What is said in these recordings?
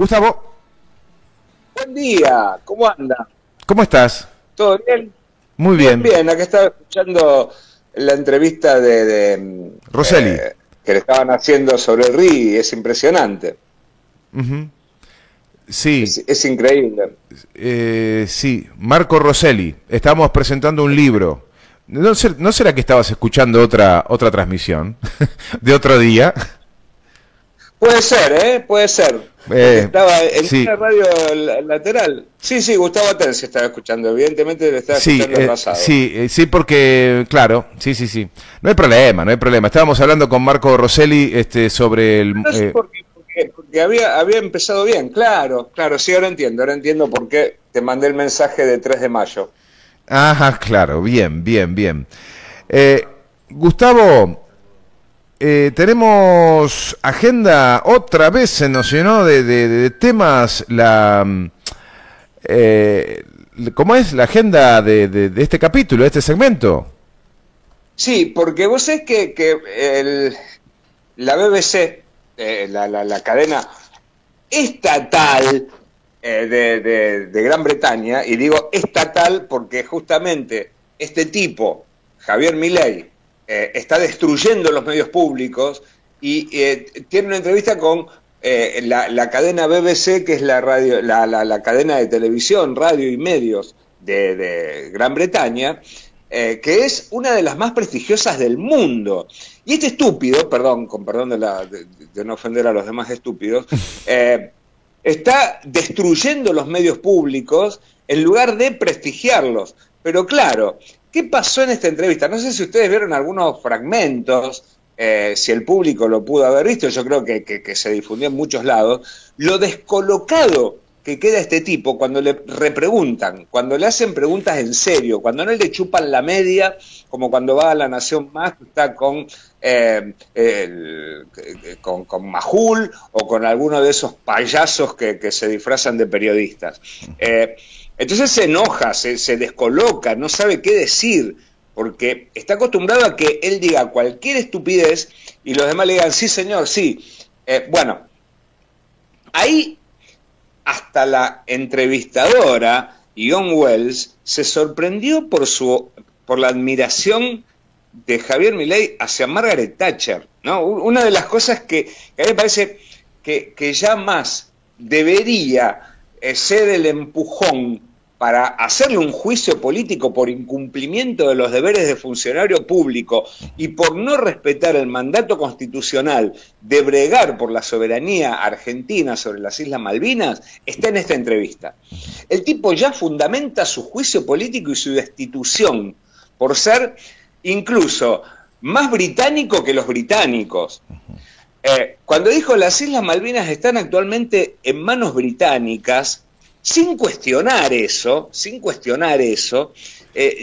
Gustavo, Buen día, ¿cómo anda? ¿cómo estás? ¿Todo bien? Muy bien. Bien, acá estaba escuchando la entrevista Rosselli. que le estaban haciendo sobre el RI, es impresionante, Ujú. Sí, es increíble. sí, Marco Rosselli. Estábamos presentando un libro. ¿No será que estabas escuchando otra transmisión de otro día? Puede ser, ¿eh? Puede ser. Porque estaba en Sí, una radio lateral. Sí, sí, Gustavo Atencio estaba escuchando, evidentemente le estaba sí, escuchando el pasado. sí, porque, claro, sí. No hay problema, no hay problema. Estábamos hablando con Marco Rosselli, sobre el... No sé por qué, porque había empezado bien, claro, sí, ahora entiendo por qué te mandé el mensaje de 3 de mayo. Ajá, claro, bien. Eh, Gustavo, tenemos agenda, otra vez se nos llenó de temas, ¿cómo es la agenda de este capítulo, de este segmento? Sí, porque vos sabés que la BBC, la cadena estatal de Gran Bretaña, y digo estatal porque justamente este tipo, Javier Milei, está destruyendo los medios públicos y tiene una entrevista con la cadena BBC, que es la radio, la cadena de televisión, radio y medios de Gran Bretaña, que es una de las más prestigiosas del mundo. Y este estúpido, perdón, con perdón de no ofender a los demás estúpidos, está destruyendo los medios públicos en lugar de prestigiarlos. Pero claro, ¿qué pasó en esta entrevista? No sé si ustedes vieron algunos fragmentos, si el público lo pudo haber visto, yo creo que se difundió en muchos lados, lo descolocado que queda este tipo cuando le repreguntan, cuando le hacen preguntas en serio, cuando no le chupan la media, como cuando va a La Nación Más, que está con Majul o con alguno de esos payasos que se disfrazan de periodistas. Entonces se enoja, se descoloca, no sabe qué decir, porque está acostumbrado a que él diga cualquier estupidez y los demás le digan, sí señor, sí. Bueno, ahí hasta la entrevistadora, Ione Wells, se sorprendió por la admiración de Javier Milei hacia Margaret Thatcher, ¿no? Una de las cosas que a mí me parece que ya más debería ser el empujón para hacerle un juicio político por incumplimiento de los deberes de funcionario público y por no respetar el mandato constitucional de bregar por la soberanía argentina sobre las Islas Malvinas, está en esta entrevista. El tipo ya fundamenta su juicio político y su destitución por ser incluso más británico que los británicos. Cuando dijo las Islas Malvinas están actualmente en manos británicas, sin cuestionar eso,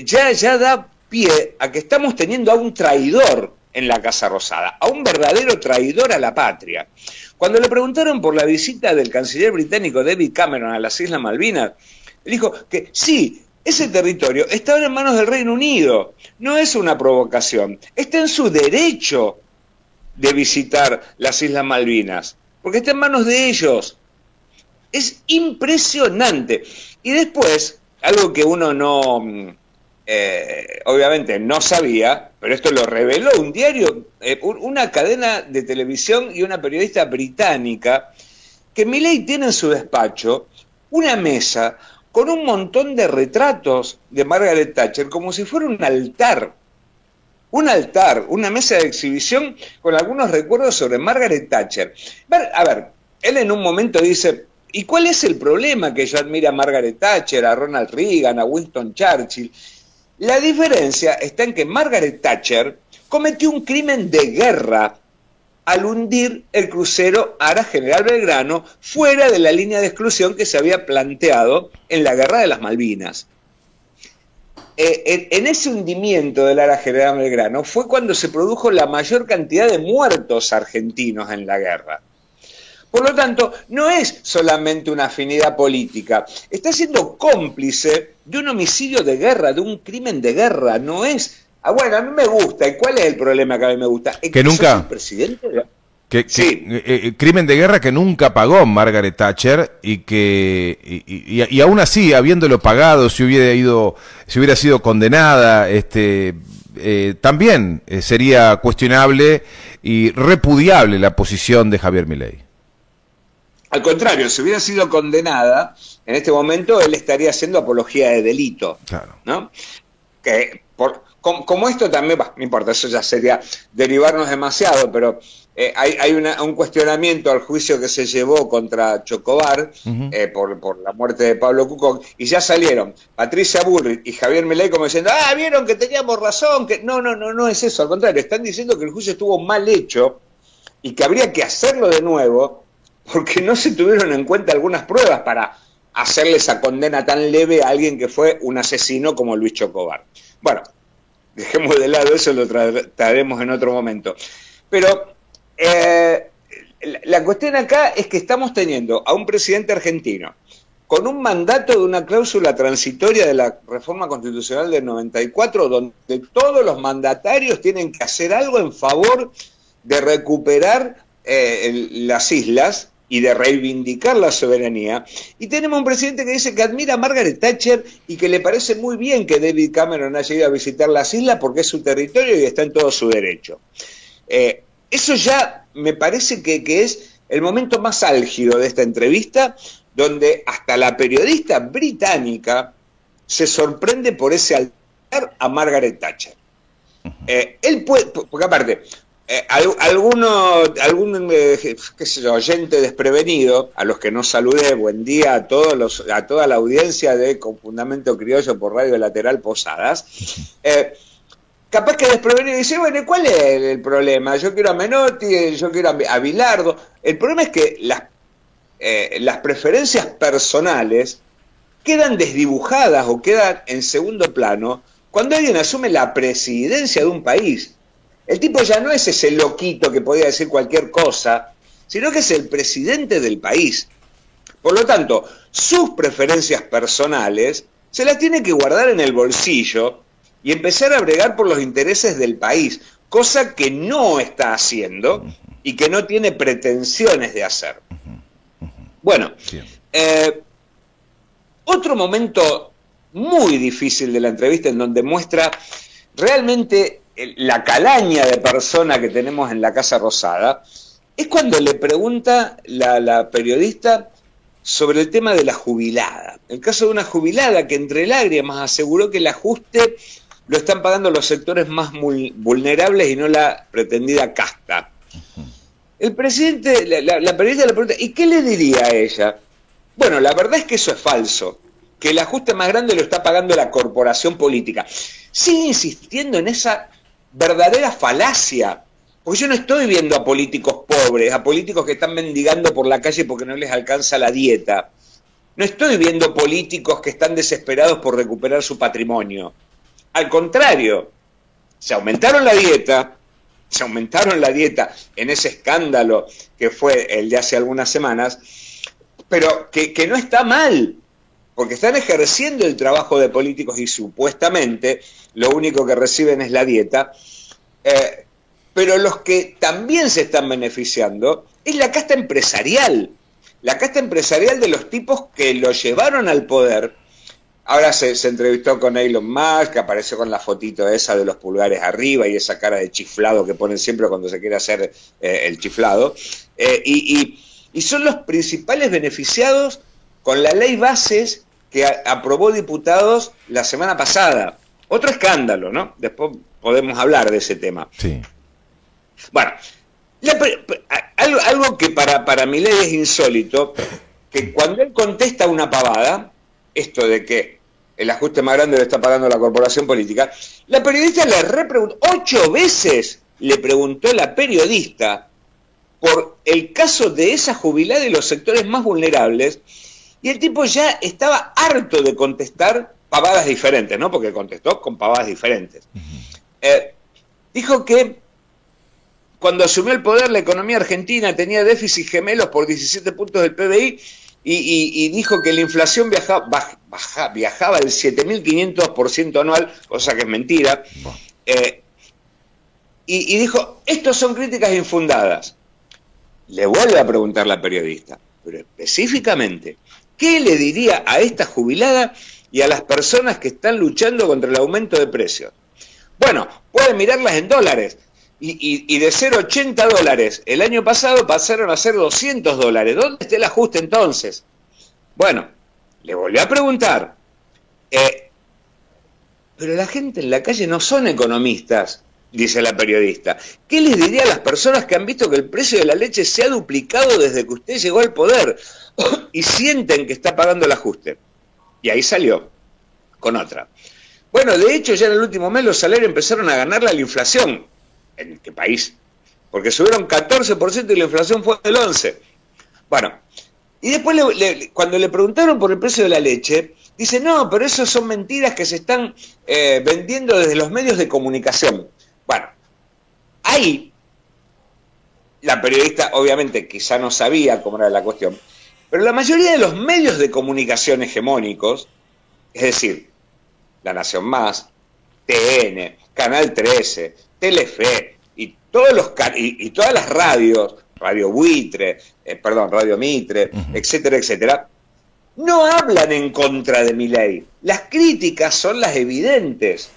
ya da pie a que estamos teniendo a un traidor en la Casa Rosada, a un verdadero traidor a la patria. Cuando le preguntaron por la visita del canciller británico David Cameron a las Islas Malvinas, él dijo que sí, ese territorio está ahora en manos del Reino Unido, no es una provocación, está en su derecho de visitar las Islas Malvinas, porque está en manos de ellos. Es impresionante. Y después, algo que uno no, obviamente no sabía, pero esto lo reveló un diario, una cadena de televisión y una periodista británica, que Milei tiene en su despacho una mesa con un montón de retratos de Margaret Thatcher, como si fuera un altar, una mesa de exhibición con algunos recuerdos sobre Margaret Thatcher. A ver, él en un momento dice, ¿y cuál es el problema que yo admire a Margaret Thatcher, a Ronald Reagan, a Winston Churchill? La diferencia está en que Margaret Thatcher cometió un crimen de guerra al hundir el crucero Ara General Belgrano fuera de la línea de exclusión que se había planteado en la Guerra de las Malvinas. En ese hundimiento del Ara General Belgrano fue cuando se produjo la mayor cantidad de muertos argentinos en la guerra. Por lo tanto, no es solamente una afinidad política, está siendo cómplice de un homicidio de guerra, de un crimen de guerra, no es... bueno, a mí me gusta, ¿y cuál es el problema que a mí me gusta? Es Que sos nunca... el presidente Crimen de guerra que nunca pagó Margaret Thatcher y aún así, habiéndolo pagado, si hubiera sido condenada, también sería cuestionable y repudiable la posición de Javier Milei. Al contrario, si hubiera sido condenada, en este momento él estaría haciendo apología de delito, claro, ¿no? Como esto también, no importa, eso ya sería derivarnos demasiado, pero hay un cuestionamiento al juicio que se llevó contra Chocobar por la muerte de Pablo Cucón, y ya salieron Patricia Bullrich y Javier Milei como diciendo, vieron que teníamos razón, que no es eso, al contrario, están diciendo que el juicio estuvo mal hecho y que habría que hacerlo de nuevo porque no se tuvieron en cuenta algunas pruebas para hacerle esa condena tan leve a alguien que fue un asesino como Luis Chocobar. Bueno, dejemos de lado eso, lo trataremos en otro momento. Pero la cuestión acá es que estamos teniendo a un presidente argentino con un mandato de una cláusula transitoria de la reforma constitucional del 94, donde todos los mandatarios tienen que hacer algo en favor de recuperar las islas y de reivindicar la soberanía, y tenemos un presidente que dice que admira a Margaret Thatcher y que le parece muy bien que David Cameron haya ido a visitar las islas porque es su territorio y está en todo su derecho. Eso ya me parece que es el momento más álgido de esta entrevista, donde hasta la periodista británica se sorprende por ese altar a Margaret Thatcher. Él puede, porque aparte, algún qué sé yo, oyente desprevenido, a los que no saludé, buen día a toda la audiencia de Con Fundamento Criollo por Radio Lateral Posadas, capaz que desprevenido dice, bueno, ¿cuál es el problema? Yo quiero a Menotti, yo quiero a Bilardo. El problema es que las preferencias personales quedan desdibujadas o quedan en segundo plano cuando alguien asume la presidencia de un país. El tipo ya no es ese loquito que podía decir cualquier cosa, sino que es el presidente del país. Por lo tanto, sus preferencias personales se las tiene que guardar en el bolsillo y empezar a bregar por los intereses del país, cosa que no está haciendo y que no tiene pretensiones de hacer. Bueno, otro momento muy difícil de la entrevista en donde muestra realmente la calaña de persona que tenemos en la Casa Rosada, es cuando le pregunta la periodista sobre el tema de la jubilada. El caso de una jubilada que entre lágrimas aseguró que el ajuste lo están pagando los sectores más vulnerables y no la pretendida casta. El presidente, la periodista le pregunta, ¿y qué le diría a ella? Bueno, la verdad es que eso es falso, que el ajuste más grande lo está pagando la corporación política. Sigue insistiendo en esa verdadera falacia, porque yo no estoy viendo a políticos pobres, a políticos que están mendigando por la calle porque no les alcanza la dieta. No estoy viendo políticos que están desesperados por recuperar su patrimonio. Al contrario, se aumentaron la dieta en ese escándalo que fue el de hace algunas semanas, pero que no está mal, porque están ejerciendo el trabajo de políticos y supuestamente lo único que reciben es la dieta, pero los que también se están beneficiando es la casta empresarial de los tipos que lo llevaron al poder. Ahora se entrevistó con Elon Musk, que apareció con la fotito esa de los pulgares arriba y esa cara de chiflado que ponen siempre cuando se quiere hacer el chiflado, y son los principales beneficiados con la ley Bases que aprobó diputados la semana pasada. Otro escándalo, ¿no? Después podemos hablar de ese tema. Sí. Bueno, algo que para Milei es insólito, que cuando él contesta una pavada, esto de que el ajuste más grande lo está pagando la corporación política, la periodista le repreguntó, 8 veces le preguntó la periodista por el caso de esa jubilada y los sectores más vulnerables, y el tipo ya estaba harto de contestar pavadas diferentes, ¿no? Porque contestó con pavadas diferentes. Dijo que cuando asumió el poder la economía argentina tenía déficit gemelos por 17 puntos del PBI y dijo que la inflación viajaba al 7.500% anual, cosa que es mentira. Y dijo, estos son críticas infundadas. le vuelve a preguntar la periodista, pero específicamente, ¿qué le diría a esta jubilada y a las personas que están luchando contra el aumento de precios? Bueno, pueden mirarlas en dólares, y de ser $80 el año pasado pasaron a ser $200. ¿Dónde está el ajuste entonces? Bueno, le volví a preguntar, pero la gente en la calle no son economistas, dice la periodista. ¿Qué les diría a las personas que han visto que el precio de la leche se ha duplicado desde que usted llegó al poder y sienten que está pagando el ajuste? Y ahí salió, con otra. Bueno, de hecho ya en el último mes los salarios empezaron a ganarle a la inflación. ¿En qué país? Porque subieron 14% y la inflación fue del 11%. Bueno, y después cuando le preguntaron por el precio de la leche, dice, no, pero eso son mentiras que se están vendiendo desde los medios de comunicación. Bueno, ahí la periodista obviamente quizá no sabía cómo era la cuestión, pero la mayoría de los medios de comunicación hegemónicos, es decir, La Nación Más, TN, Canal 13, Telefe y todas las radios, Radio Buitre, Radio Mitre, etcétera, etcétera, no hablan en contra de Milei. Las críticas son las evidentes.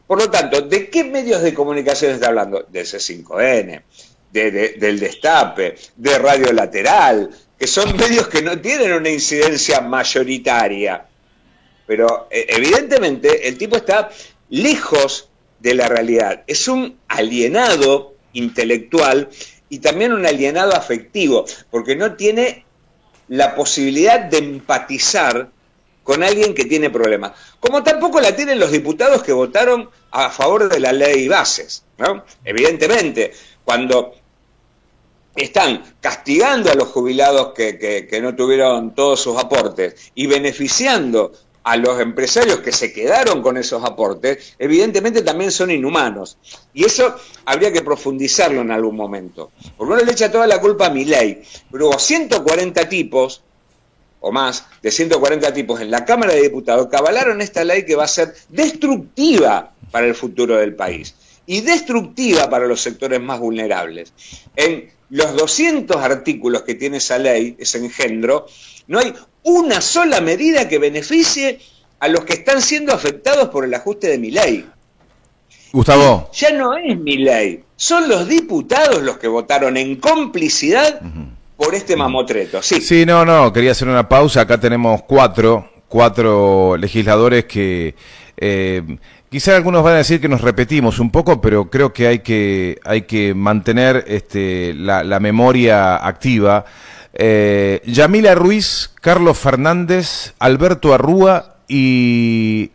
Por lo tanto, ¿de qué medios de comunicación está hablando? De C5N, del Destape, de Radio Lateral, que son medios que no tienen una incidencia mayoritaria. Pero evidentemente el tipo está lejos de la realidad. Es un alienado intelectual y también un alienado afectivo, porque no tiene la posibilidad de empatizar con alguien que tiene problemas. Como tampoco la tienen los diputados que votaron a favor de la ley Bases, ¿no? Evidentemente, cuando están castigando a los jubilados que no tuvieron todos sus aportes y beneficiando a los empresarios que se quedaron con esos aportes, evidentemente también son inhumanos. Y eso habría que profundizarlo en algún momento. Porque uno le echa toda la culpa a Milei, pero hubo 140 tipos, o más de 140 tipos en la Cámara de Diputados que avalaron esta ley que va a ser destructiva para el futuro del país y destructiva para los sectores más vulnerables. En los 200 artículos que tiene esa ley, ese engendro, no hay una sola medida que beneficie a los que están siendo afectados por el ajuste de Milei. Gustavo. Y ya no es Milei, son los diputados los que votaron en complicidad por este mamotreto. Sí, no, quería hacer una pausa. Acá tenemos cuatro legisladores que quizá algunos van a decir que nos repetimos un poco, pero creo que hay que mantener la memoria activa. Yamila Ruiz, Carlos Fernández, Alberto Arrúa y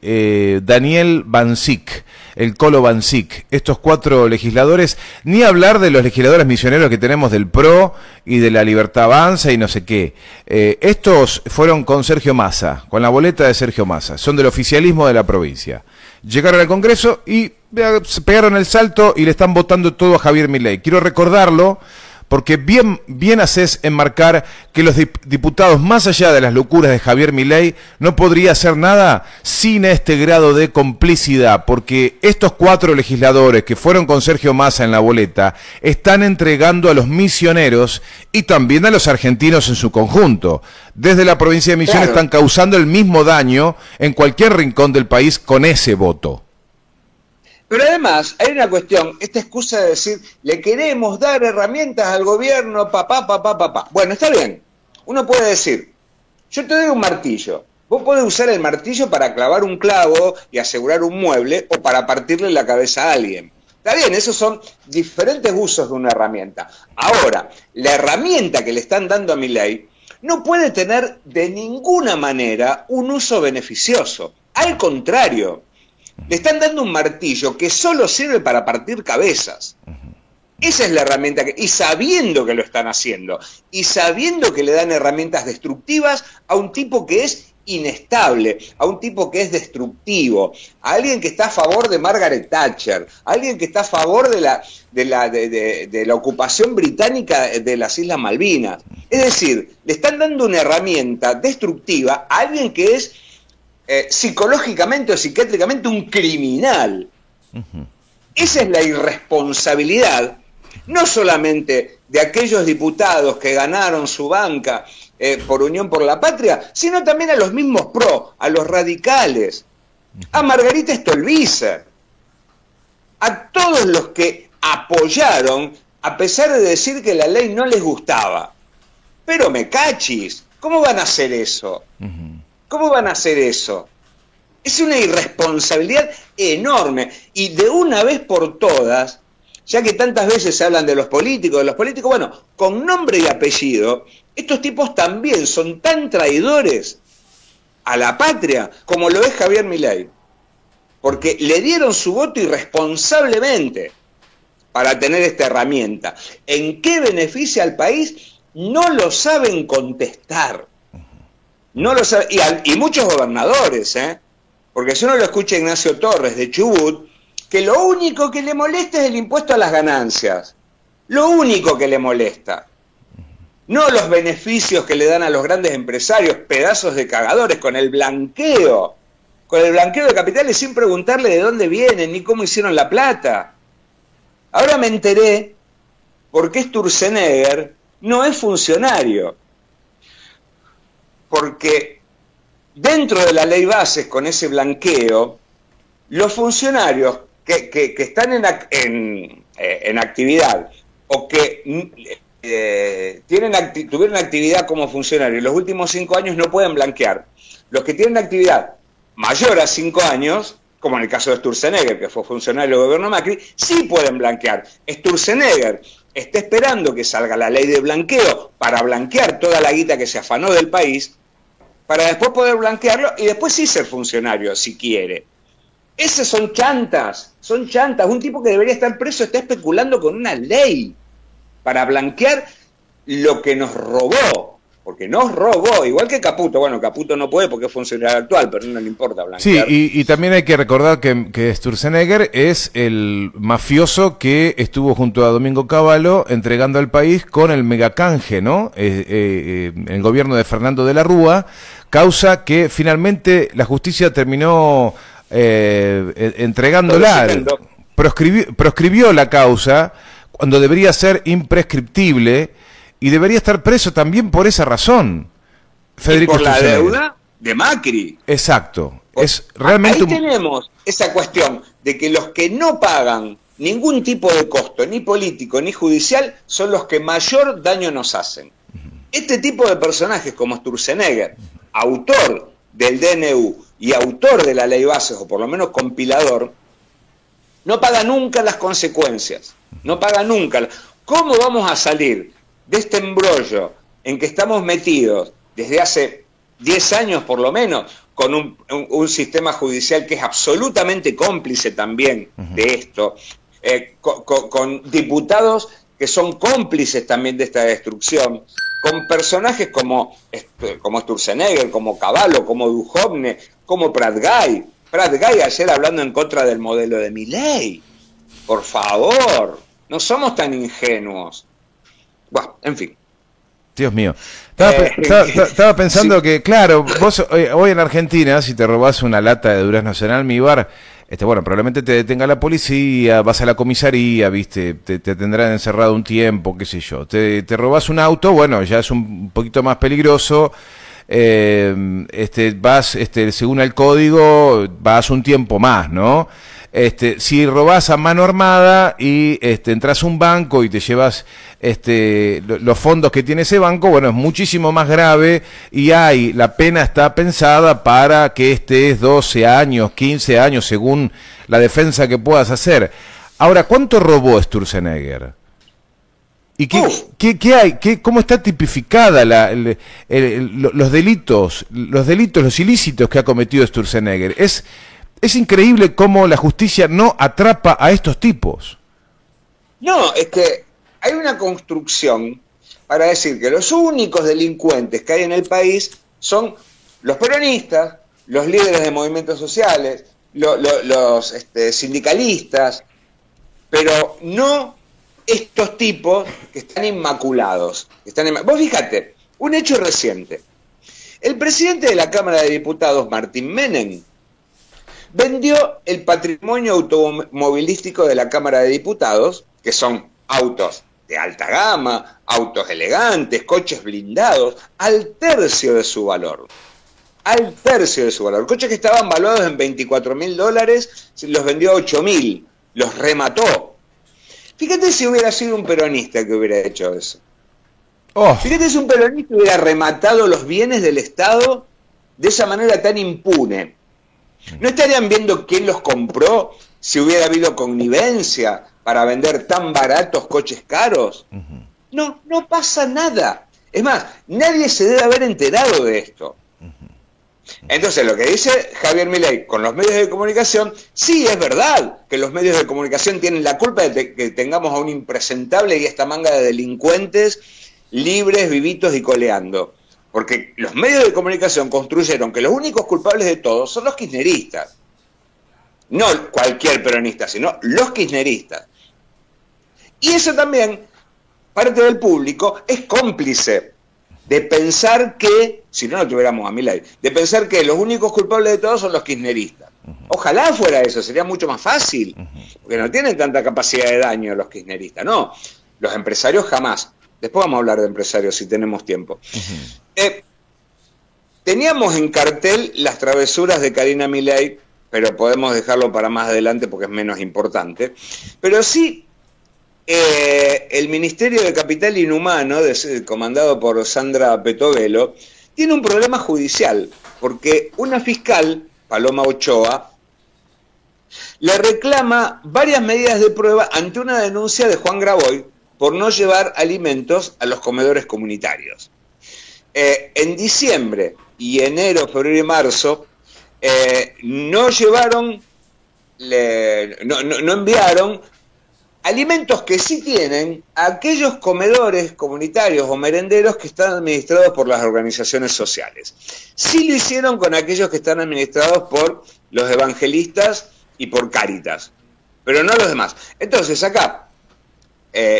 Daniel Bancic, el Colo Bancic. Estos 4 legisladores, ni hablar de los legisladores misioneros que tenemos del PRO y de la Libertad Avanza y no sé qué. Estos fueron con Sergio Massa, con la boleta de Sergio Massa, son del oficialismo de la provincia. Llegaron al Congreso y pegaron el salto y le están votando todo a Javier Milei. Quiero recordarlo, porque bien haces en marcar que los diputados, más allá de las locuras de Javier Milei, no podría hacer nada sin este grado de complicidad, porque estos 4 legisladores que fueron con Sergio Massa en la boleta están entregando a los misioneros y también a los argentinos en su conjunto. Desde la provincia de Misiones están causando el mismo daño en cualquier rincón del país con ese voto. Pero además hay una cuestión, esta excusa de decir, le queremos dar herramientas al gobierno, papá. Bueno, está bien, uno puede decir, yo te doy un martillo, vos podés usar el martillo para clavar un clavo y asegurar un mueble o para partirle la cabeza a alguien. Está bien, esos son diferentes usos de una herramienta. Ahora, la herramienta que le están dando a Milei no puede tener de ninguna manera un uso beneficioso. Al contrario, le están dando un martillo que solo sirve para partir cabezas. Esa es la herramienta y sabiendo que lo están haciendo, y sabiendo que le dan herramientas destructivas a un tipo que es inestable, a un tipo que es destructivo, a alguien que está a favor de Margaret Thatcher, a alguien que está a favor de la ocupación británica de las Islas Malvinas. Es decir, le están dando una herramienta destructiva a alguien que es psicológicamente o psiquiátricamente un criminal. Esa es la irresponsabilidad no solamente de aquellos diputados que ganaron su banca por Unión por la Patria, sino también a los mismos PRO, a los radicales, a Margarita Stolbizer, a todos los que apoyaron, a pesar de decir que la ley no les gustaba. Pero me cachis, ¿cómo van a hacer eso? ¿Cómo van a hacer eso? Es una irresponsabilidad enorme. Y de una vez por todas, ya que tantas veces se hablan de los políticos, bueno, con nombre y apellido, estos tipos también son tan traidores a la patria como lo es Javier Milei. Porque le dieron su voto irresponsablemente para tener esta herramienta. ¿En qué beneficia al país? No lo saben contestar. No lo saben. Y muchos gobernadores, porque si uno lo escucha a Ignacio Torres de Chubut, que lo único que le molesta es el impuesto a las ganancias. Lo único que le molesta. No los beneficios que le dan a los grandes empresarios, pedazos de cagadores, con el blanqueo de capitales sin preguntarle de dónde vienen ni cómo hicieron la plata. Ahora me enteré por qué Sturzenegger no es funcionario. Porque dentro de la ley bases, con ese blanqueo, los funcionarios que están en actividad o que tuvieron actividad como funcionarios en los últimos 5 años no pueden blanquear. Los que tienen actividad mayor a 5 años, como en el caso de Sturzenegger, que fue funcionario del gobierno Macri, sí pueden blanquear. Sturzenegger está esperando que salga la ley de blanqueo para blanquear toda la guita que se afanó del país, para después poder blanquearlo y después sí ser funcionario, si quiere. Esos son chantas. Un tipo que debería estar preso está especulando con una ley para blanquear lo que nos robó. Porque nos robó, igual que Caputo. Bueno, Caputo no puede porque es funcionario actual, pero no le importa blanquear. Sí, y también hay que recordar que Sturzenegger es el mafioso que estuvo junto a Domingo Cavallo entregando al país con el megacanje, ¿no? El gobierno de Fernando de la Rúa, causa que finalmente la justicia terminó entregándola. Proscribió la causa cuando debería ser imprescriptible. Y debería estar preso también por esa razón, Federico Sturzenegger. Por la Sturzenegger. deuda de Macri. Exacto. Es realmente ahí tenemos esa cuestión de que los que no pagan ningún tipo de costo, ni político ni judicial, son los que mayor daño nos hacen. Este tipo de personajes como Sturzenegger, autor del DNU y autor de la ley bases, o por lo menos compilador, no paga nunca las consecuencias. No paga nunca. ¿Cómo vamos a salir de este embrollo en que estamos metidos desde hace 10 años por lo menos, con un sistema judicial que es absolutamente cómplice también de esto, con diputados que son cómplices también de esta destrucción, con personajes como Sturzenegger, como Cavallo, como Duhovne, como Pratgay ayer hablando en contra del modelo de Milei? Por favor, no somos tan ingenuos. Bueno, en fin. Dios mío. Estaba pensando que, claro, vos hoy en Argentina, si te robás una lata de durazno en almíbar, bueno, probablemente te detenga la policía, vas a la comisaría, viste, te tendrán encerrado un tiempo, qué sé yo. Te robás un auto, bueno, ya es un poquito más peligroso. Vas, según el código, vas un tiempo más, ¿no? Si robás a mano armada y entras a un banco y te llevas los fondos que tiene ese banco, bueno, es muchísimo más grave y la pena está pensada para que estés 12 años, 15 años, según la defensa que puedas hacer. Ahora, ¿cuánto robó Sturzenegger? ¿Y qué hay? ¿Cómo está tipificada los delitos, los ilícitos que ha cometido Sturzenegger? Es increíble cómo la justicia no atrapa a estos tipos. No, es que hay una construcción para decir que los únicos delincuentes que hay en el país son los peronistas, los líderes de movimientos sociales, los sindicalistas, pero no estos tipos que están inmaculados. Vos fíjate, un hecho reciente. El presidente de la Cámara de Diputados, Martín Menem, vendió el patrimonio automovilístico de la Cámara de Diputados, que son autos de alta gama, autos elegantes, coches blindados, al tercio de su valor. Al tercio de su valor. Coches que estaban valuados en $24.000, los vendió a 8.000, los remató. Fíjate si hubiera sido un peronista que hubiera hecho eso. Oh. Fíjate si un peronista hubiera rematado los bienes del Estado de esa manera tan impune. ¿No estarían viendo quién los compró si hubiera habido connivencia para vender tan baratos coches caros? No, no pasa nada. Es más, nadie se debe haber enterado de esto. Entonces, lo que dice Javier Milei con los medios de comunicación, sí, es verdad que los medios de comunicación tienen la culpa de que tengamos a un impresentable y esta manga de delincuentes libres, vivitos y coleando. Porque los medios de comunicación construyeron que los únicos culpables de todo son los kirchneristas. No cualquier peronista, sino los kirchneristas. Y eso también, parte del público, es cómplice de pensar que, si no tuviéramos a Milei, de pensar que los únicos culpables de todo son los kirchneristas. Ojalá fuera eso, sería mucho más fácil, porque no tienen tanta capacidad de daño los kirchneristas. No, los empresarios jamás. Después vamos a hablar de empresarios si tenemos tiempo. Teníamos en cartel las travesuras de Karina Milei, pero podemos dejarlo para más adelante porque es menos importante. Pero sí, el Ministerio de Capital Inhumano, comandado por Sandra Petovelo, tiene un problema judicial, porque una fiscal, Paloma Ochoa, le reclama varias medidas de prueba ante una denuncia de Juan Graboy por no llevar alimentos a los comedores comunitarios. En diciembre y enero, febrero y marzo, no enviaron alimentos que sí tienen a aquellos comedores comunitarios o merenderos que están administrados por las organizaciones sociales. Sí lo hicieron con aquellos que están administrados por los evangelistas y por Cáritas, pero no los demás. Entonces acá,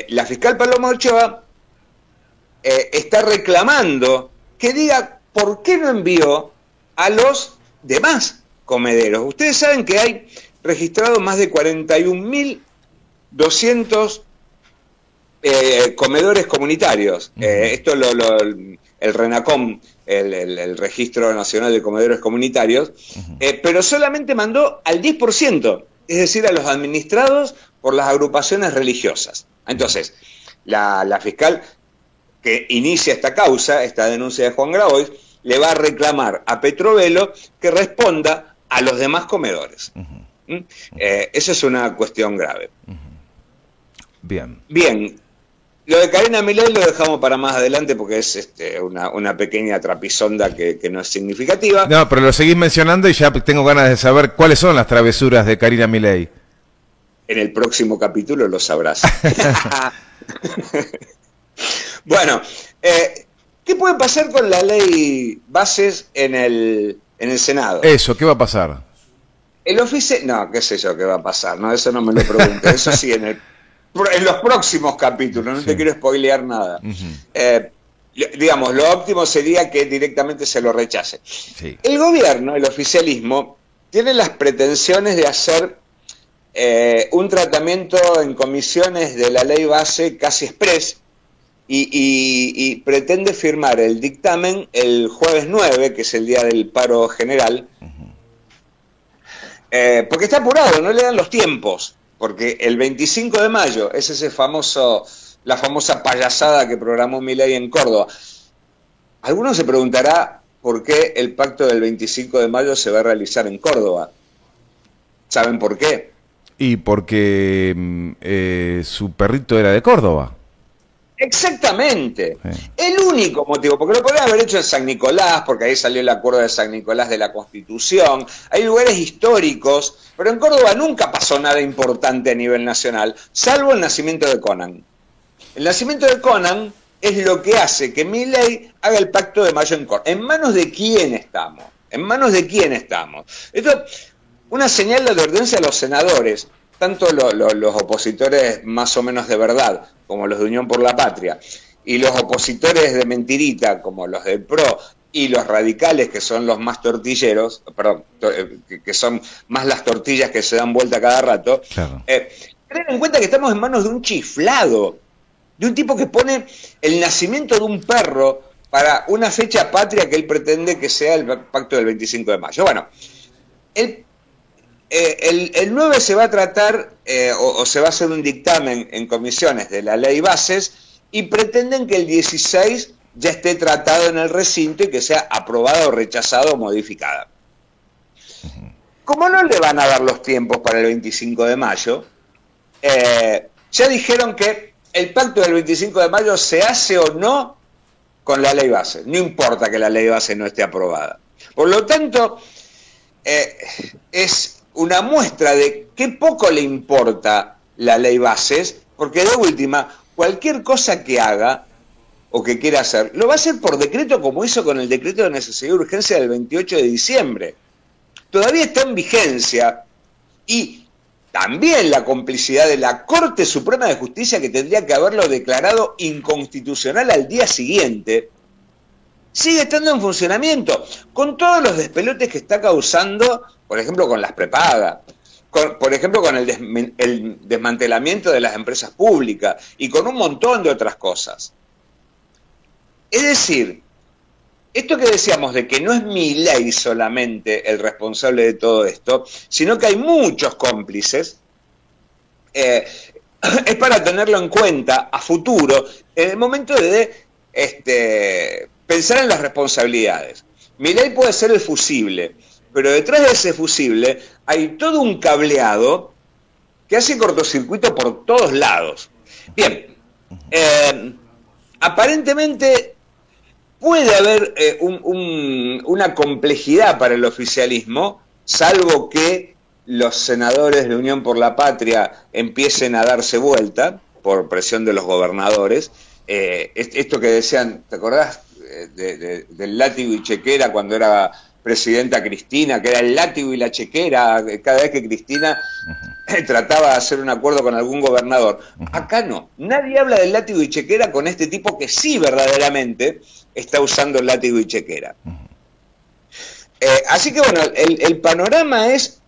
la fiscal Paloma Ochoa está reclamando que diga por qué no envió a los demás comederos. Ustedes saben que hay registrados más de 41.200 comedores comunitarios. Esto el RENACOM, el Registro Nacional de Comedores Comunitarios, pero solamente mandó al 10%, es decir, a los administrados por las agrupaciones religiosas. Entonces, la fiscal que inicia esta causa, esta denuncia de Juan Graboy, le va a reclamar a Petrovelo que responda a los demás comedores. Eso es una cuestión grave. Bien. Bien, lo de Karina Milei lo dejamos para más adelante porque es una pequeña trapisonda que no es significativa. No, pero lo seguís mencionando y ya tengo ganas de saber cuáles son las travesuras de Karina Milei. En el próximo capítulo lo sabrás. Bueno, ¿qué puede pasar con la ley Bases en el Senado? Eso, ¿qué va a pasar? El oficial... No, qué sé yo qué va a pasar, no, eso no me lo preguntes. Eso sí, en los próximos capítulos, no te quiero spoilear nada. Digamos, lo óptimo sería que directamente se lo rechace. Sí. El gobierno, el oficialismo, tiene las pretensiones de hacer un tratamiento en comisiones de la ley base casi express y pretende firmar el dictamen el jueves 9, que es el día del paro general, porque está apurado, no le dan los tiempos, porque el 25 de mayo es la famosa payasada que programó Milei en Córdoba. Algunos se preguntará por qué el pacto del 25 de mayo se va a realizar en Córdoba. ¿Saben por qué? Y porque su perrito era de Córdoba. Exactamente. Sí. El único motivo, porque lo podrían haber hecho en San Nicolás, porque ahí salió el acuerdo de San Nicolás de la Constitución. Hay lugares históricos, pero en Córdoba nunca pasó nada importante a nivel nacional, salvo el nacimiento de Conan. El nacimiento de Conan es lo que hace que Milei haga el pacto de mayo en Córdoba. ¿En manos de quién estamos? ¿En manos de quién estamos? Esto una señal de advertencia a los senadores, tanto los opositores más o menos de verdad, como los de Unión por la Patria, y los opositores de mentirita, como los del PRO, y los radicales, que son los más tortilleros, perdón, que son más las tortillas que se dan vuelta cada rato, claro. tener en cuenta que estamos en manos de un chiflado, de un tipo que pone el nacimiento de un perro para una fecha patria que él pretende que sea el pacto del 25 de mayo. Bueno, el 9 se va a tratar, o se va a hacer un dictamen en comisiones de la ley bases, y pretenden que el 16 ya esté tratado en el recinto y que sea aprobada o rechazada o modificada. Como no le van a dar los tiempos para el 25 de mayo, ya dijeron que el pacto del 25 de mayo se hace o no con la ley base. No importa que la ley base no esté aprobada. Por lo tanto, es una muestra de qué poco le importa la ley bases, porque de última, cualquier cosa que haga o que quiera hacer, lo va a hacer por decreto, como hizo con el decreto de necesidad y urgencia del 28 de diciembre. Todavía está en vigencia, y también la complicidad de la Corte Suprema de Justicia, que tendría que haberlo declarado inconstitucional al día siguiente, sigue estando en funcionamiento, con todos los despelotes que está causando, por ejemplo, con las prepagas, por ejemplo, con el desmantelamiento de las empresas públicas y con un montón de otras cosas. Es decir, esto que decíamos de que no es Milei solamente el responsable de todo esto, sino que hay muchos cómplices, es para tenerlo en cuenta a futuro, en el momento de pensar en las responsabilidades. Milei puede ser el fusible, pero detrás de ese fusible hay todo un cableado que hace cortocircuito por todos lados. Bien, aparentemente puede haber una complejidad para el oficialismo, salvo que los senadores de Unión por la Patria empiecen a darse vuelta por presión de los gobernadores. Esto que decían, ¿te acordás del látigo y chequera cuando era presidenta Cristina, que era el látigo y la chequera cada vez que Cristina trataba de hacer un acuerdo con algún gobernador? Acá no, nadie habla del látigo y chequera con este tipo que sí verdaderamente está usando el látigo y chequera. Así que bueno, el panorama es,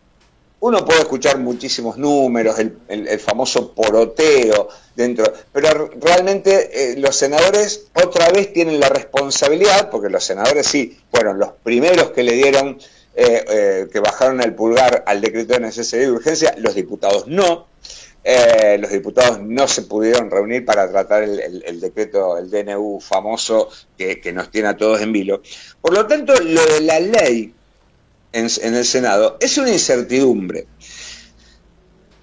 uno puede escuchar muchísimos números, el famoso poroteo dentro, pero realmente los senadores otra vez tienen la responsabilidad, porque los senadores sí fueron los primeros que le dieron, que bajaron el pulgar al decreto de necesidad y urgencia, los diputados no. Los diputados no se pudieron reunir para tratar el decreto, el DNU famoso que nos tiene a todos en vilo. Por lo tanto, lo de la ley en el Senado es una incertidumbre.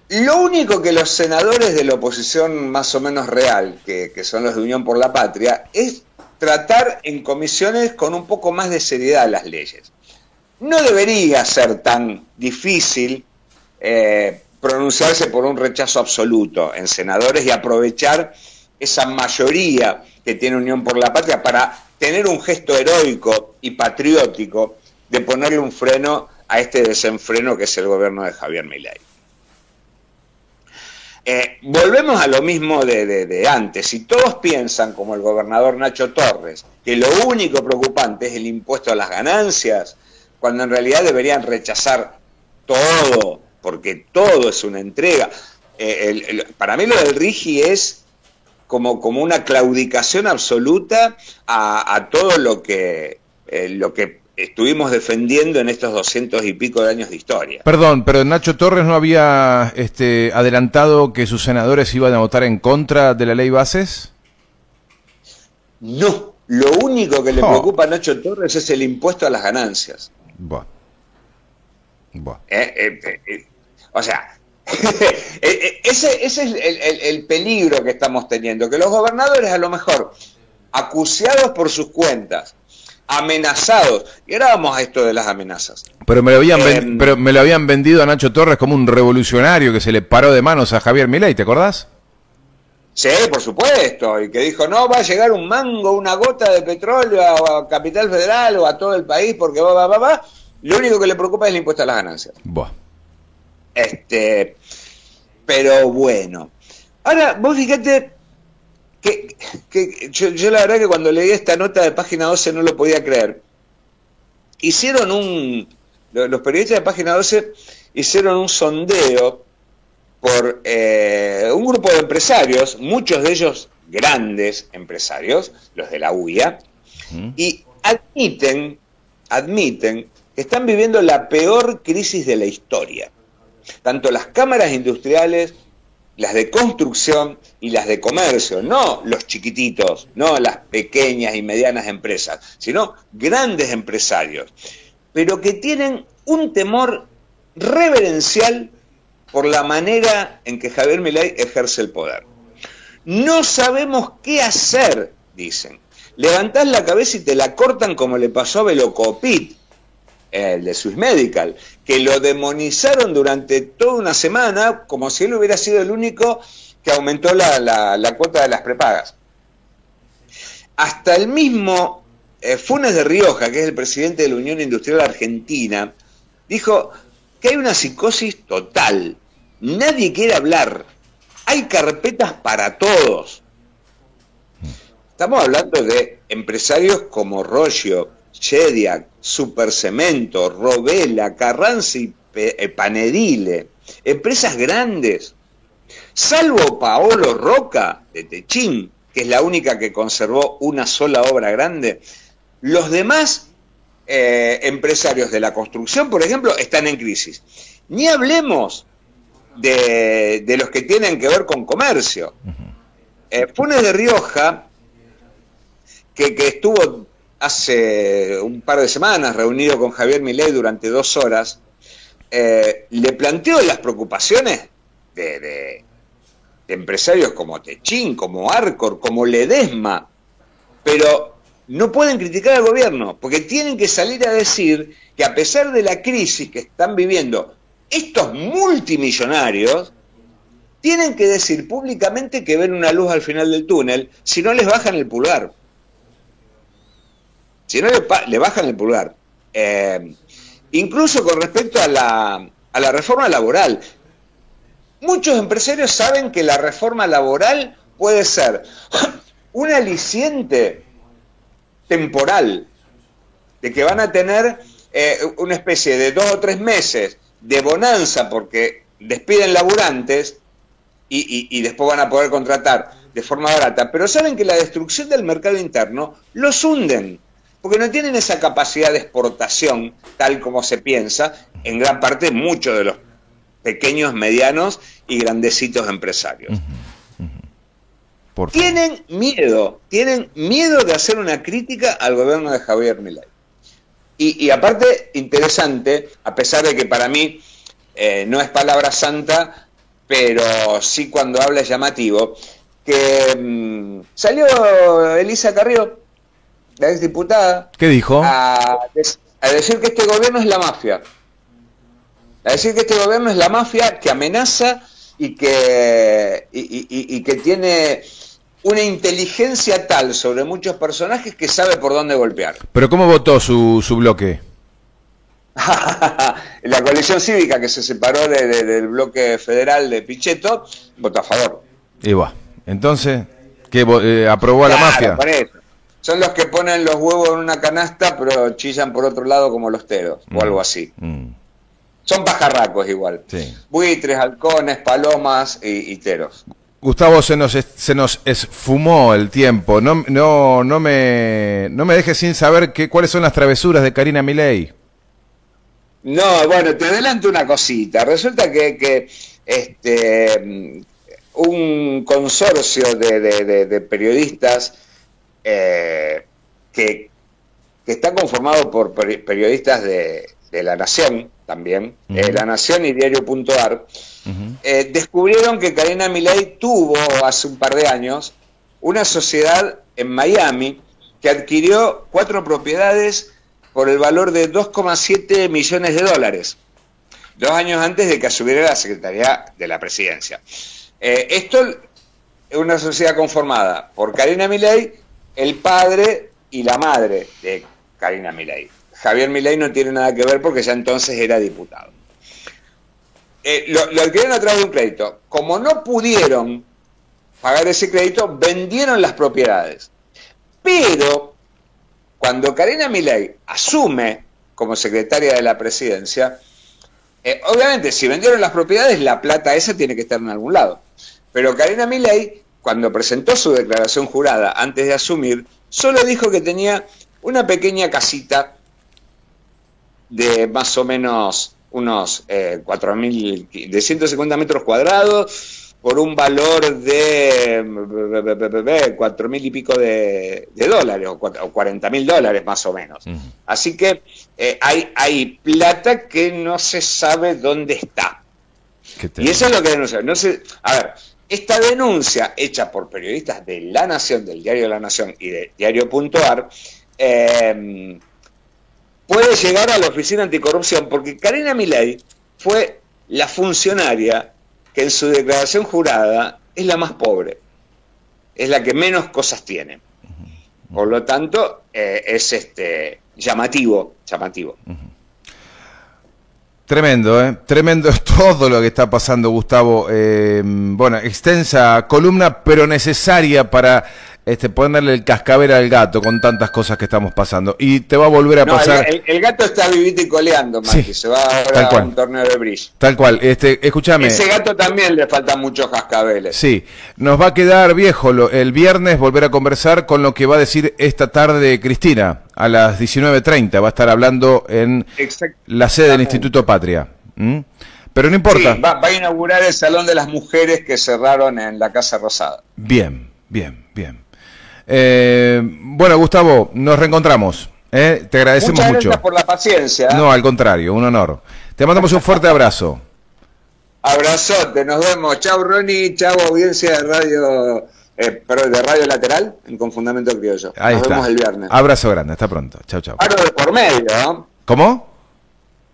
Lo único que los senadores de la oposición más o menos real, que son los de Unión por la Patria, es tratar en comisiones con un poco más de seriedad las leyes. No debería ser tan difícil pronunciarse por un rechazo absoluto en senadores y aprovechar esa mayoría que tiene Unión por la Patria para tener un gesto heroico y patriótico de ponerle un freno a este desenfreno que es el gobierno de Javier Milei. Volvemos a lo mismo de antes. Si todos piensan, como el gobernador Nacho Torres, que lo único preocupante es el impuesto a las ganancias, cuando en realidad deberían rechazar todo, porque todo es una entrega. Para mí lo del RIGI es como una claudicación absoluta a todo lo que estuvimos defendiendo en estos 200 y pico de años de historia. Perdón, pero Nacho Torres no había adelantado que sus senadores iban a votar en contra de la ley bases. No, lo único que le preocupa a Nacho Torres es el impuesto a las ganancias. Buah. O sea, ese es el peligro que estamos teniendo, que los gobernadores a lo mejor acuciados por sus cuentas, amenazados, y ahora vamos a esto de las amenazas. Pero me lo habían vendido a Nacho Torres como un revolucionario que se le paró de manos a Javier Milei, ¿te acordás? Sí, por supuesto, y que dijo, no, va a llegar un mango, una gota de petróleo a Capital Federal o a todo el país porque va. Lo único que le preocupa es el impuesto a las ganancias. Buah. Pero bueno. Ahora, vos fíjate que yo la verdad que cuando leí esta nota de Página 12 no lo podía creer. Hicieron los periodistas de Página 12 hicieron un sondeo por un grupo de empresarios, muchos de ellos grandes empresarios, los de la UIA, y admiten que están viviendo la peor crisis de la historia. Tanto las cámaras industriales, las de construcción y las de comercio, no los chiquititos, no las pequeñas y medianas empresas, sino grandes empresarios, pero que tienen un temor reverencial por la manera en que Javier Milei ejerce el poder. No sabemos qué hacer, dicen. Levantás la cabeza y te la cortan como le pasó a Velocopit, el de Swiss Medical, que lo demonizaron durante toda una semana como si él hubiera sido el único que aumentó la cuota de las prepagas. Hasta el mismo Funes de Rioja, que es el presidente de la Unión Industrial Argentina, dijo que hay una psicosis total. Nadie quiere hablar. Hay carpetas para todos. Estamos hablando de empresarios como Roggio, Shediac, Supercemento, Robela, Carranza y Panedile, empresas grandes. Salvo Paolo Roca, de Techín, que es la única que conservó una sola obra grande, los demás empresarios de la construcción, por ejemplo, están en crisis. Ni hablemos de los que tienen que ver con comercio. Funes de Rioja, que estuvo hace un par de semanas reunido con Javier Milei durante 2 horas, le planteó las preocupaciones de empresarios como Techín, como Arcor, como Ledesma, pero no pueden criticar al gobierno, porque tienen que salir a decir que a pesar de la crisis que están viviendo estos multimillonarios, tienen que decir públicamente que ven una luz al final del túnel, si no les bajan el pulgar. Si no le bajan el pulgar. Incluso con respecto a la reforma laboral. Muchos empresarios saben que la reforma laboral puede ser un aliciente temporal, de que van a tener una especie de 2 o 3 meses de bonanza porque despiden laburantes y después van a poder contratar de forma barata, pero saben que la destrucción del mercado interno los hunden, porque no tienen esa capacidad de exportación tal como se piensa en gran parte muchos de los pequeños, medianos y grandecitos empresarios. Tienen miedo de hacer una crítica al gobierno de Javier Milei. Y aparte, interesante, a pesar de que para mí no es palabra santa, pero sí cuando habla es llamativo, que salió Elisa Carrió, la exdiputada. ¿Qué dijo? A decir que este gobierno es la mafia. A decir que este gobierno es la mafia que amenaza y que tiene una inteligencia tal sobre muchos personajes que sabe por dónde golpear. ¿Pero cómo votó su bloque? La coalición cívica, que se separó del bloque federal de Pichetto, votó a favor. Y va. Entonces, ¿qué aprobó a la mafia? Por eso. Son los que ponen los huevos en una canasta, pero chillan por otro lado como los teros, o algo así. Son pajarracos igual. Sí. Buitres, halcones, palomas y teros. Gustavo, se nos esfumó el tiempo. No me dejes sin saber cuáles son las travesuras de Karina Milei. No, bueno, te adelanto una cosita. Resulta que un consorcio de periodistas que está conformado por periodistas de La Nación también, La Nación y Diario.ar, descubrieron que Karina Milei tuvo hace un par de años una sociedad en Miami que adquirió 4 propiedades por el valor de $2,7 millones, 2 años antes de que asumiera la Secretaría de la Presidencia. Esto es una sociedad conformada por Karina Milei, el padre y la madre de Karina Milei. Javier Milei no tiene nada que ver porque ya entonces era diputado. Lo adquirieron a través de un crédito. Como no pudieron pagar ese crédito, vendieron las propiedades. Pero cuando Karina Milei asume como secretaria de la Presidencia, Obviamente, si vendieron las propiedades, la plata esa tiene que estar en algún lado. Pero Karina Milei, cuando presentó su declaración jurada antes de asumir, solo dijo que tenía una pequeña casita de más o menos unos 4.000, de 150 metros cuadrados, por un valor de 4.000 y pico de dólares, o $40.000 más o menos. Así que hay plata que no se sabe dónde está. Y eso es lo que denuncia. No sé, a ver, esta denuncia hecha por periodistas de La Nación, del diario La Nación y de Diario.ar, puede llegar a la Oficina Anticorrupción, porque Karina Milei fue la funcionaria que en su declaración jurada es la más pobre, es la que menos cosas tiene. Por lo tanto, es llamativo. Tremendo, tremendo es todo lo que está pasando, Gustavo. Bueno, extensa columna, pero necesaria para ponerle el cascabel al gato con tantas cosas que estamos pasando. Y te va a volver a pasar. El gato está vivito y coleando, Mati. Sí, se va ahora a un torneo de bridge. Tal cual. Escúchame. Ese gato también le faltan muchos cascabeles. Sí, nos va a quedar viejo el viernes volver a conversar con lo que va a decir esta tarde Cristina. A las 19:30 va a estar hablando en la sede del Instituto Patria. Pero no importa. Sí, va a inaugurar el Salón de las Mujeres que cerraron en la Casa Rosada. Bien. Bueno, Gustavo, nos reencontramos. Te agradecemos mucho. Muchas gracias por la paciencia. No, al contrario, un honor. Te mandamos un fuerte abrazo. Abrazote, nos vemos. Chau, Ronnie, chau, audiencia de radio, de Radio Lateral, en Confundamento Criollo. Ahí nos está. Vemos el viernes. Abrazo grande, hasta pronto. Chau. Paro de por medio, ¿no? ¿Cómo?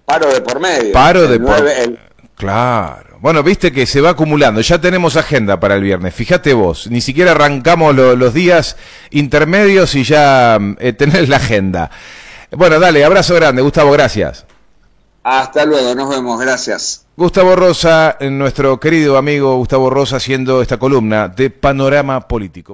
Paro de por medio. Paro de por medio. Claro. Bueno, viste que se va acumulando. Ya tenemos agenda para el viernes. Fíjate vos, ni siquiera arrancamos los días intermedios y ya tenés la agenda. Bueno, dale, abrazo grande, Gustavo, gracias. Hasta luego, nos vemos, gracias. Gustavo Rosa, nuestro querido amigo Gustavo Rosa, haciendo esta columna de Panorama Político.